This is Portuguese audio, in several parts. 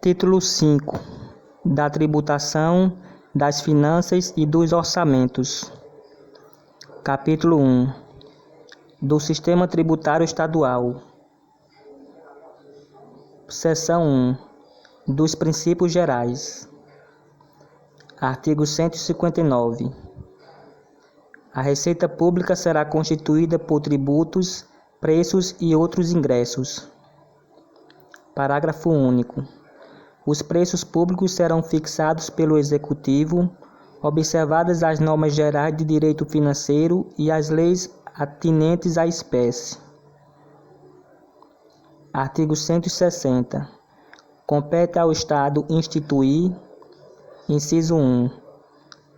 Título 5. Da tributação, das finanças e dos orçamentos. Capítulo 1. Do Sistema Tributário Estadual. Seção 1. Dos Princípios Gerais. Artigo 159. A Receita Pública será constituída por tributos, preços e outros ingressos. Parágrafo único. Os preços públicos serão fixados pelo Executivo, observadas as normas gerais de direito financeiro e as leis atinentes à espécie. Artigo 160. Compete ao Estado instituir, inciso 1,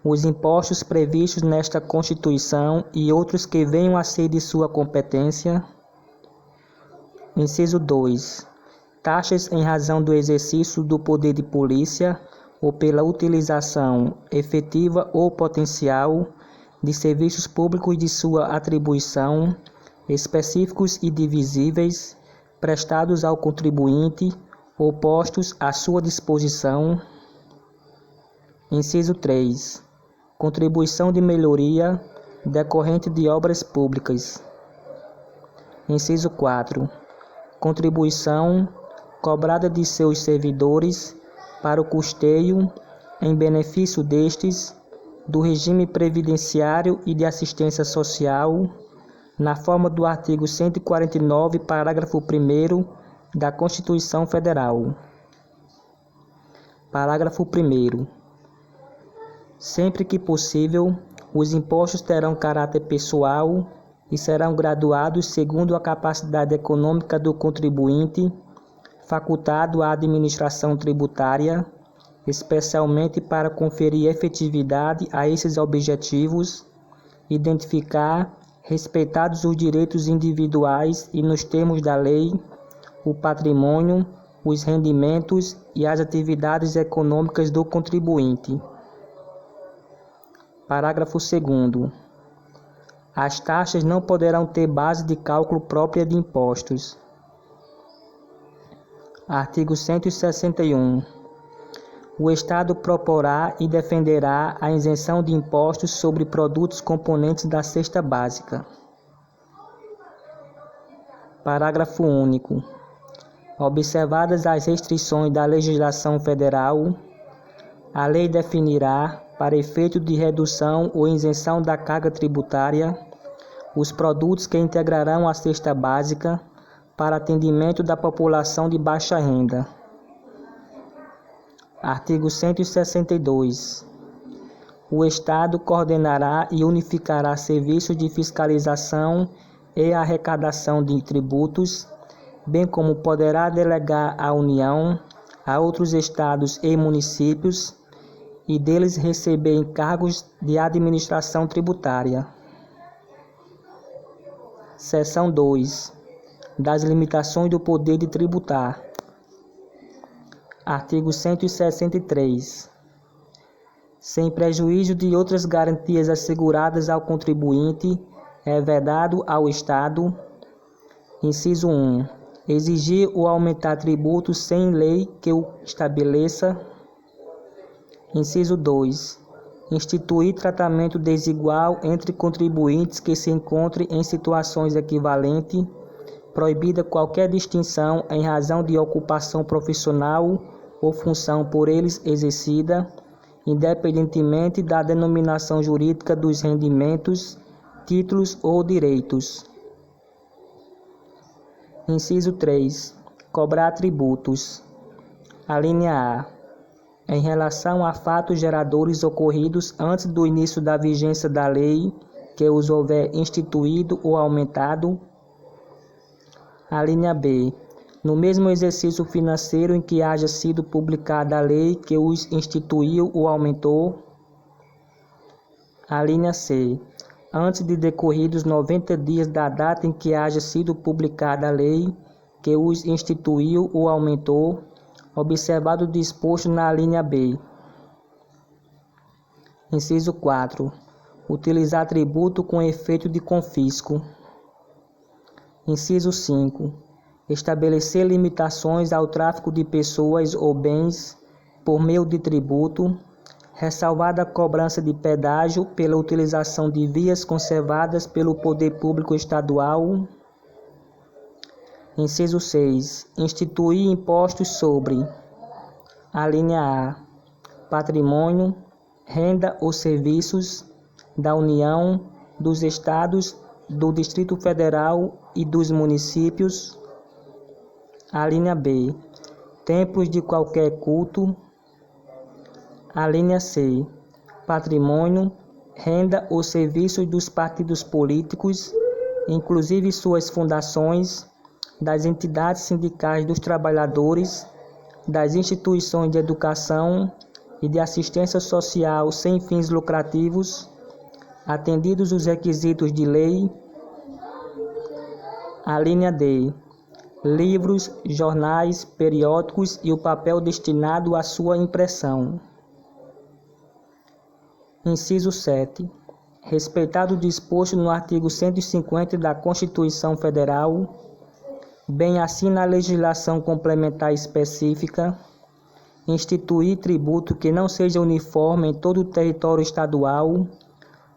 os impostos previstos nesta Constituição e outros que venham a ser de sua competência. Inciso 2. Taxas em razão do exercício do poder de polícia ou pela utilização efetiva ou potencial de serviços públicos de sua atribuição, específicos e divisíveis, prestados ao contribuinte ou postos à sua disposição. Inciso 3. Contribuição de melhoria decorrente de obras públicas. Inciso 4. Contribuição cobrada de seus servidores para o custeio, em benefício destes, do regime previdenciário e de assistência social, na forma do artigo 149, parágrafo 1º da Constituição Federal. Parágrafo 1º. Sempre que possível, os impostos terão caráter pessoal e serão graduados segundo a capacidade econômica do contribuinte, facultado à administração tributária, especialmente para conferir efetividade a esses objetivos, identificar, respeitados os direitos individuais e nos termos da lei, o patrimônio, os rendimentos e as atividades econômicas do contribuinte. Parágrafo 2º. As taxas não poderão ter base de cálculo própria de impostos. Artigo 161. O Estado proporá e defenderá a isenção de impostos sobre produtos componentes da cesta básica. Parágrafo único. Observadas as restrições da legislação federal, a lei definirá, para efeito de redução ou isenção da carga tributária, os produtos que integrarão a cesta básica para atendimento da população de baixa renda. Artigo 162. O Estado coordenará e unificará serviços de fiscalização e arrecadação de tributos, bem como poderá delegar à União, a outros estados e municípios, e deles receber encargos de administração tributária. Seção 2. Das limitações do poder de tributar. Artigo 163. Sem prejuízo de outras garantias asseguradas ao contribuinte, é vedado ao Estado: inciso 1. Exigir ou aumentar tributos sem lei que o estabeleça. Inciso 2. Instituir tratamento desigual entre contribuintes que se encontrem em situações equivalentes, proibida qualquer distinção em razão de ocupação profissional ou função por eles exercida, independentemente da denominação jurídica dos rendimentos, títulos ou direitos. Inciso 3. Cobrar tributos. Alínea A. Em relação a fatos geradores ocorridos antes do início da vigência da lei, que os houver instituído ou aumentado. Alínea B. No mesmo exercício financeiro em que haja sido publicada a lei que os instituiu ou aumentou. Alínea C. Antes de decorridos 90 dias da data em que haja sido publicada a lei que os instituiu ou aumentou, observado o disposto na alínea B. Inciso 4. Utilizar tributo com efeito de confisco. Inciso 5. estabelecer limitações ao tráfico de pessoas ou bens por meio de tributo, ressalvada a cobrança de pedágio pela utilização de vias conservadas pelo poder público estadual. Inciso 6. Instituir impostos sobre: a linha A, patrimônio, renda ou serviços da União, dos Estados, do Distrito Federal e dos municípios. A linha B, templos de qualquer culto. A linha C, patrimônio, renda ou serviços dos partidos políticos, inclusive suas fundações, das entidades sindicais dos trabalhadores, das instituições de educação e de assistência social sem fins lucrativos, atendidos os requisitos de lei. A linha D, livros, jornais, periódicos e o papel destinado à sua impressão. Inciso 7. Respeitado o disposto no artigo 150 da Constituição Federal, bem assim na legislação complementar específica, instituir tributo que não seja uniforme em todo o território estadual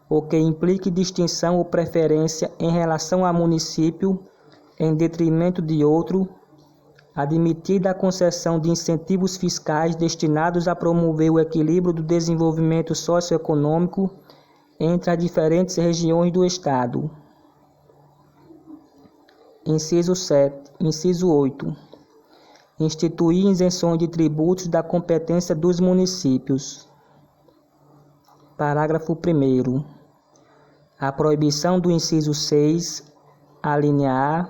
ou que implique distinção ou preferência em relação a município em detrimento de outro, admitida a concessão de incentivos fiscais destinados a promover o equilíbrio do desenvolvimento socioeconômico entre as diferentes regiões do Estado. Inciso 8. Instituir isenções de tributos da competência dos municípios. Parágrafo 1º. A proibição do inciso 6, a linha A,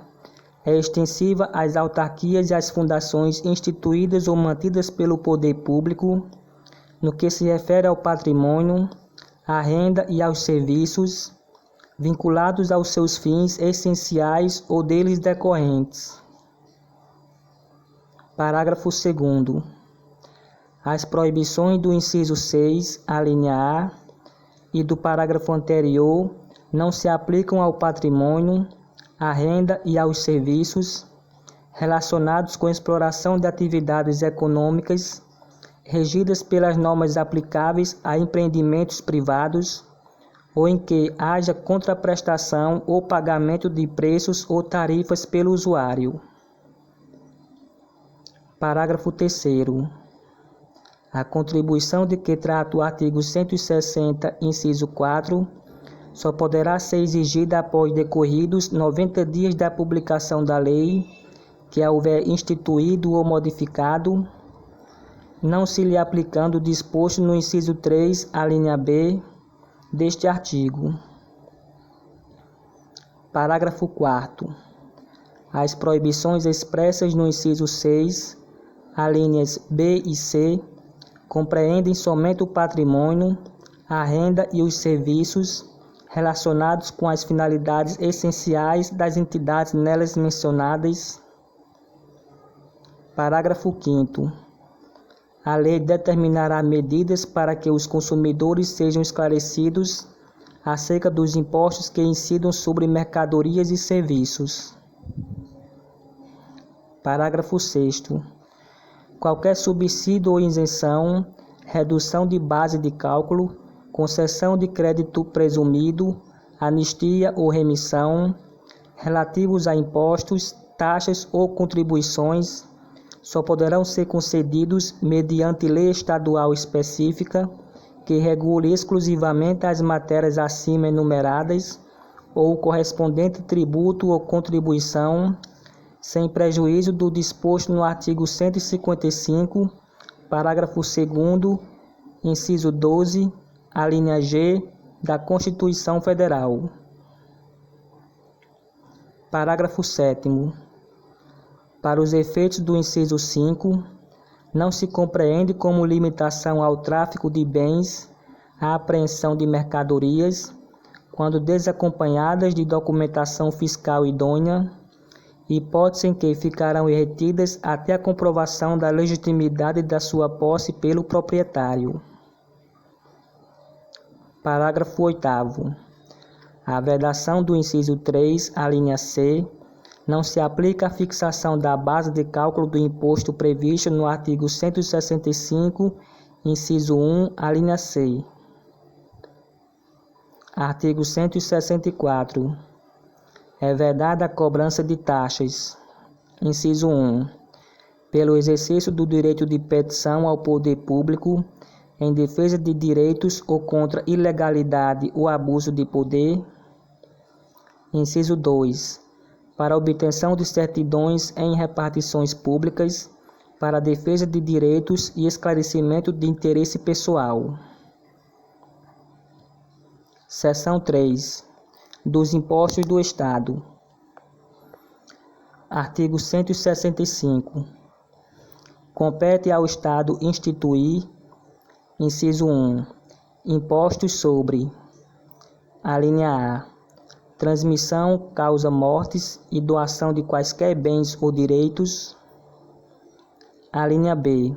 é extensiva às autarquias e às fundações instituídas ou mantidas pelo poder público, no que se refere ao patrimônio, à renda e aos serviços, vinculados aos seus fins essenciais ou deles decorrentes. Parágrafo 2º. As proibições do inciso 6, a linha A, e do parágrafo anterior não se aplicam ao patrimônio, à renda e aos serviços relacionados com a exploração de atividades econômicas regidas pelas normas aplicáveis a empreendimentos privados ou em que haja contraprestação ou pagamento de preços ou tarifas pelo usuário. Parágrafo 3º. A contribuição de que trata o artigo 160, inciso 4, só poderá ser exigida após decorridos 90 dias da publicação da lei, que a houver instituído ou modificado, não se lhe aplicando o disposto no inciso 3, a linha B, deste artigo. Parágrafo 4º. As proibições expressas no inciso 6, alíneas B e C, compreendem somente o patrimônio, a renda e os serviços relacionados com as finalidades essenciais das entidades nelas mencionadas. Parágrafo 5º. A lei determinará medidas para que os consumidores sejam esclarecidos acerca dos impostos que incidam sobre mercadorias e serviços. Parágrafo 6º. Qualquer subsídio ou isenção, redução de base de cálculo, concessão de crédito presumido, anistia ou remissão, relativos a impostos, taxas ou contribuições, só poderão ser concedidos mediante lei estadual específica que regule exclusivamente as matérias acima enumeradas ou o correspondente tributo ou contribuição, sem prejuízo do disposto no artigo 155, parágrafo 2º, inciso 12, a linha G da Constituição Federal. Parágrafo 7º. Para os efeitos do inciso 5, não se compreende como limitação ao tráfico de bens a apreensão de mercadorias, quando desacompanhadas de documentação fiscal idônea, hipótese em que ficarão retidas até a comprovação da legitimidade da sua posse pelo proprietário. Parágrafo 8º. A vedação do inciso 3, a linha C, não se aplica a fixação da base de cálculo do imposto previsto no artigo 165, inciso 1, alínea C. Artigo 164. É vedada a cobrança de taxas. Inciso 1. Pelo exercício do direito de petição ao poder público, em defesa de direitos ou contra ilegalidade ou abuso de poder. Inciso 2. Para obtenção de certidões em repartições públicas, para a defesa de direitos e esclarecimento de interesse pessoal. Seção 3. Dos impostos do Estado. Artigo 165. Compete ao Estado instituir, inciso 1, impostos sobre: alínea A, transmissão, causa-mortes e doação de quaisquer bens ou direitos. Alínea B,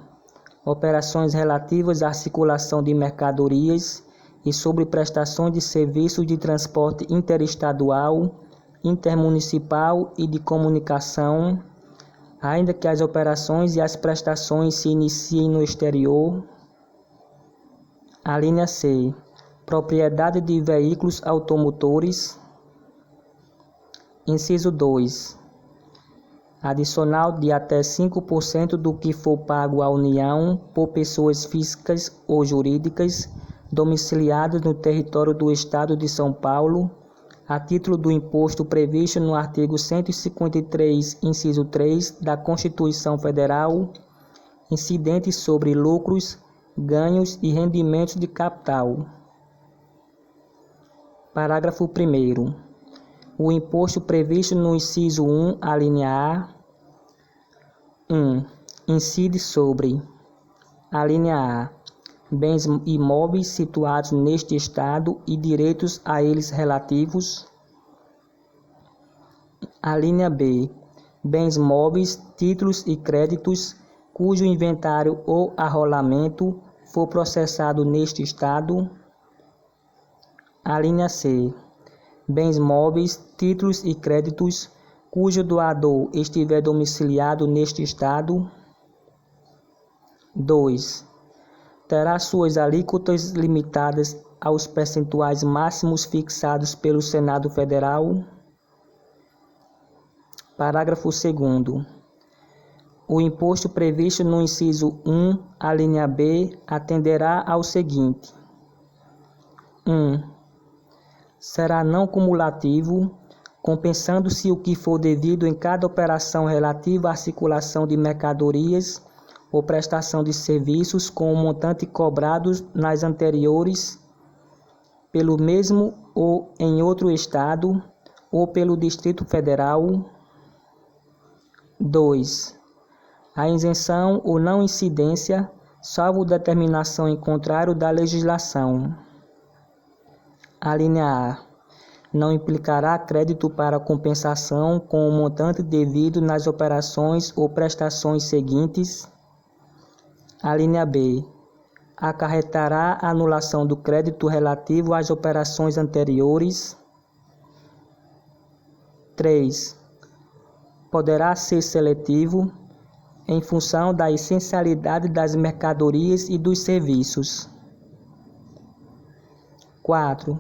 operações relativas à circulação de mercadorias e sobre prestações de serviços de transporte interestadual, intermunicipal e de comunicação, ainda que as operações e as prestações se iniciem no exterior. Alínea C, propriedade de veículos automotores. Inciso 2. Adicional de até 5% do que for pago à União por pessoas físicas ou jurídicas domiciliadas no território do Estado de São Paulo, a título do imposto previsto no artigo 153, inciso 3 da Constituição Federal, incidente sobre lucros, ganhos e rendimentos de capital. Parágrafo 1º. O imposto previsto no inciso 1, alínea A, 1. Incide sobre: alínea A, bens imóveis situados neste Estado e direitos a eles relativos. Alínea B, bens móveis, títulos e créditos cujo inventário ou arrolamento for processado neste Estado. Alínea C, bens móveis, títulos e créditos cujo doador estiver domiciliado neste Estado. 2. Terá suas alíquotas limitadas aos percentuais máximos fixados pelo Senado Federal. Parágrafo 2º. O imposto previsto no inciso 1, alínea B, atenderá ao seguinte: 1. Será não cumulativo, compensando-se o que for devido em cada operação relativa à circulação de mercadorias ou prestação de serviços com o montante cobrado nas anteriores pelo mesmo ou em outro Estado ou pelo Distrito Federal. 2. A isenção ou não incidência, salvo determinação em contrário da legislação. Alínea A. Não implicará crédito para compensação com o montante devido nas operações ou prestações seguintes. Alínea B. Acarretará a anulação do crédito relativo às operações anteriores. 3. Poderá ser seletivo, em função da essencialidade das mercadorias e dos serviços. 4.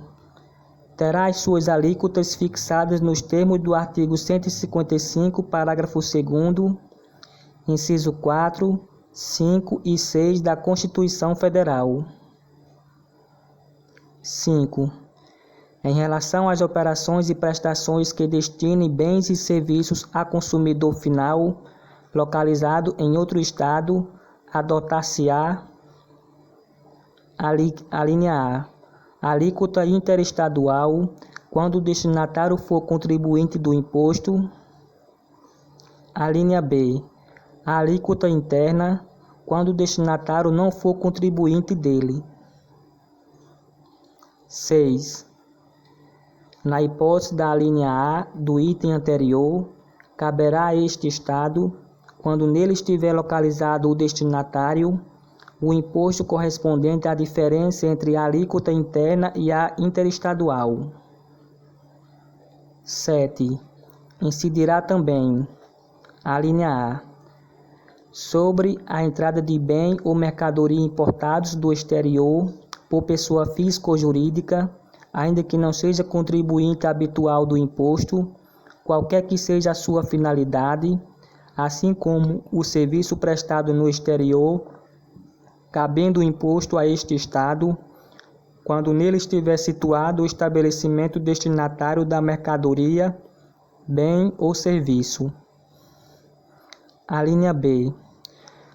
Terá as suas alíquotas fixadas nos termos do artigo 155, parágrafo 2º, inciso 4, 5 e 6 da Constituição Federal. 5. Em relação às operações e prestações que destinem bens e serviços a consumidor final, localizado em outro Estado, adotar-se-á, alínea A, alíquota interestadual, quando o destinatário for contribuinte do imposto. Alínea B, a alíquota interna, quando o destinatário não for contribuinte dele. 6. Na hipótese da alínea A do item anterior, caberá a este Estado, quando nele estiver localizado o destinatário, o imposto correspondente à diferença entre a alíquota interna e a interestadual. 7. incidirá também: a linha A, sobre a entrada de bem ou mercadoria importados do exterior por pessoa física ou jurídica, ainda que não seja contribuinte habitual do imposto, qualquer que seja a sua finalidade, assim como o serviço prestado no exterior, cabendo o imposto a este Estado, quando nele estiver situado o estabelecimento destinatário da mercadoria, bem ou serviço. A linha B,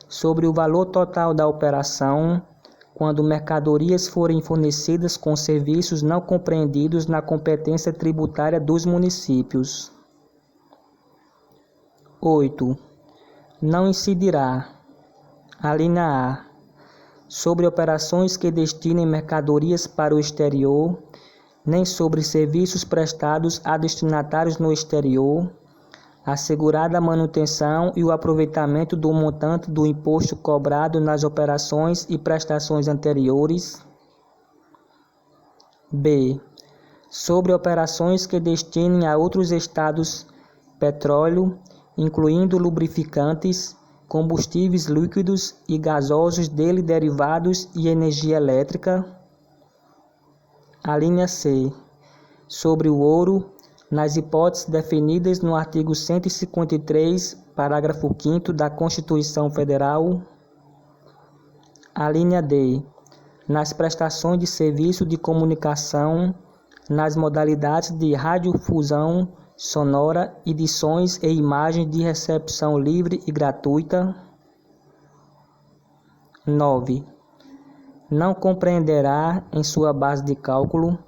sobre o valor total da operação, quando mercadorias forem fornecidas com serviços não compreendidos na competência tributária dos municípios. 8. Não incidirá: a linha A, sobre operações que destinem mercadorias para o exterior, nem sobre serviços prestados a destinatários no exterior, assegurada a manutenção e o aproveitamento do montante do imposto cobrado nas operações e prestações anteriores. B. Sobre operações que destinem a outros estados petróleo, incluindo lubrificantes, combustíveis líquidos e gasosos dele derivados e energia elétrica. A linha C, sobre o ouro, nas hipóteses definidas no artigo 153, parágrafo 5º da Constituição Federal. A linha D, nas prestações de serviço de comunicação, nas modalidades de radiodifusão sonora e de sons e imagens de recepção livre e gratuita. 9. Não compreenderá em sua base de cálculo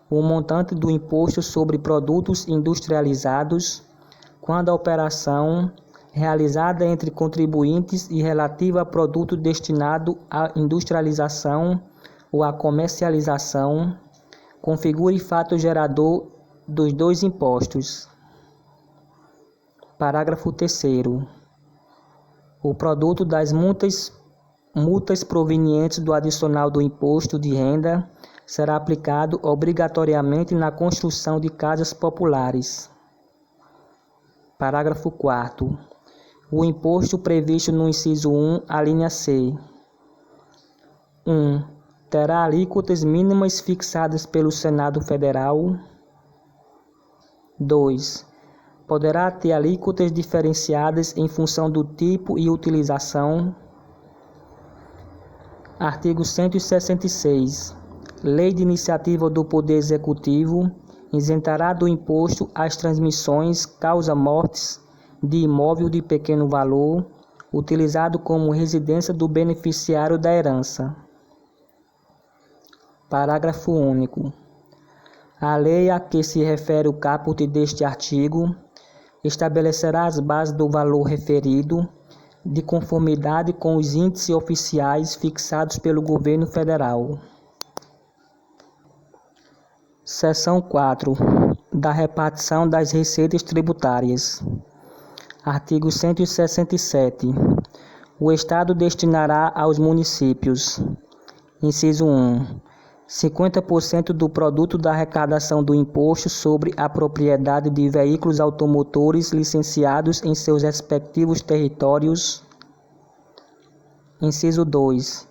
o montante do imposto sobre produtos industrializados, quando a operação realizada entre contribuintes e relativa a produto destinado à industrialização ou à comercialização configure fato gerador dos dois impostos. Parágrafo 3º. O produto das multas provenientes do adicional do imposto de renda será aplicado obrigatoriamente na construção de casas populares. Parágrafo 4º. O imposto previsto no inciso 1, a linha C. 1. Terá alíquotas mínimas fixadas pelo Senado Federal. 2. Poderá ter alíquotas diferenciadas em função do tipo e utilização. Artigo 166. Lei de iniciativa do Poder Executivo isentará do imposto as transmissões causa-mortes de imóvel de pequeno valor, utilizado como residência do beneficiário da herança. Parágrafo único. A lei a que se refere o caput deste artigo estabelecerá as bases do valor referido, de conformidade com os índices oficiais fixados pelo Governo Federal. Seção 4. Da repartição das receitas tributárias. Artigo 167. O Estado destinará aos municípios: inciso 1. 50% do produto da arrecadação do imposto sobre a propriedade de veículos automotores licenciados em seus respectivos territórios. Inciso 2.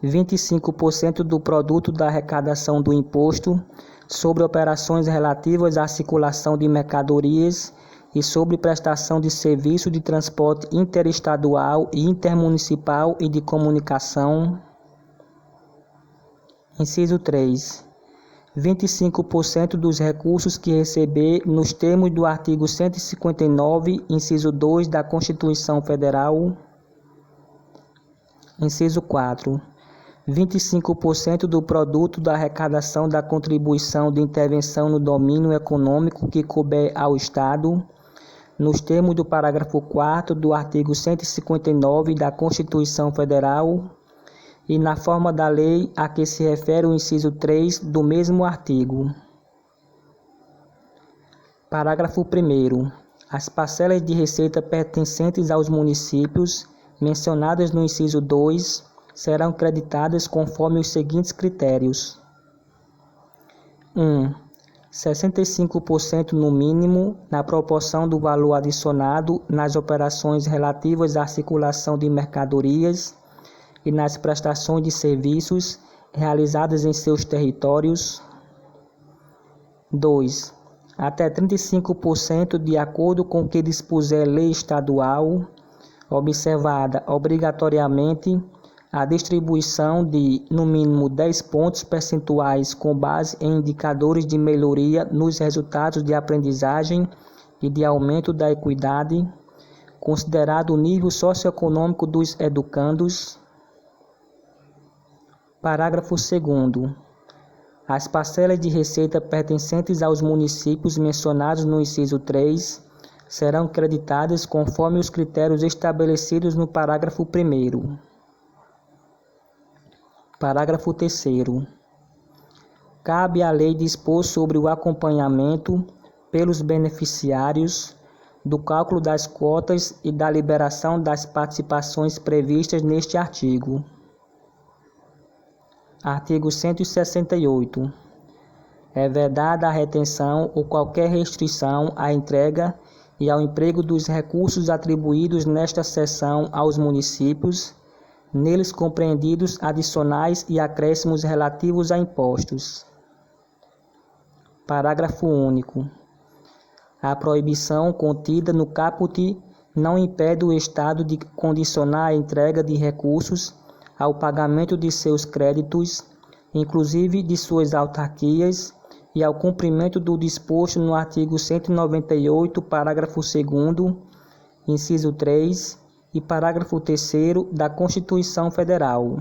25% do produto da arrecadação do imposto sobre operações relativas à circulação de mercadorias e sobre prestação de serviço de transporte interestadual e intermunicipal e de comunicação. Inciso 3. 25% dos recursos que receber nos termos do artigo 159, inciso 2 da Constituição Federal. Inciso 4. 25% do produto da arrecadação da contribuição de intervenção no domínio econômico que couber ao Estado, nos termos do parágrafo 4º do artigo 159 da Constituição Federal e na forma da lei a que se refere o inciso 3 do mesmo artigo. Parágrafo 1º. As parcelas de receita pertencentes aos municípios, mencionadas no inciso 2, serão creditadas conforme os seguintes critérios. 1. 65% no mínimo na proporção do valor adicionado nas operações relativas à circulação de mercadorias e nas prestações de serviços realizadas em seus territórios. 2. Até 35% de acordo com o que dispuser lei estadual, observada obrigatoriamente a distribuição de, no mínimo, 10 pontos percentuais com base em indicadores de melhoria nos resultados de aprendizagem e de aumento da equidade, considerado o nível socioeconômico dos educandos. Parágrafo 2º. As parcelas de receita pertencentes aos municípios mencionados no inciso 3 serão creditadas conforme os critérios estabelecidos no parágrafo 1º. Parágrafo 3º. Cabe à lei dispor sobre o acompanhamento pelos beneficiários do cálculo das cotas e da liberação das participações previstas neste artigo. Artigo 168. É vedada a retenção ou qualquer restrição à entrega e ao emprego dos recursos atribuídos nesta seção aos municípios, neles compreendidos adicionais e acréscimos relativos a impostos. Parágrafo único. A proibição contida no caput não impede o Estado de condicionar a entrega de recursos ao pagamento de seus créditos, inclusive de suas autarquias, e ao cumprimento do disposto no artigo 198, parágrafo 2º, inciso 3 e parágrafo 3º da Constituição Federal.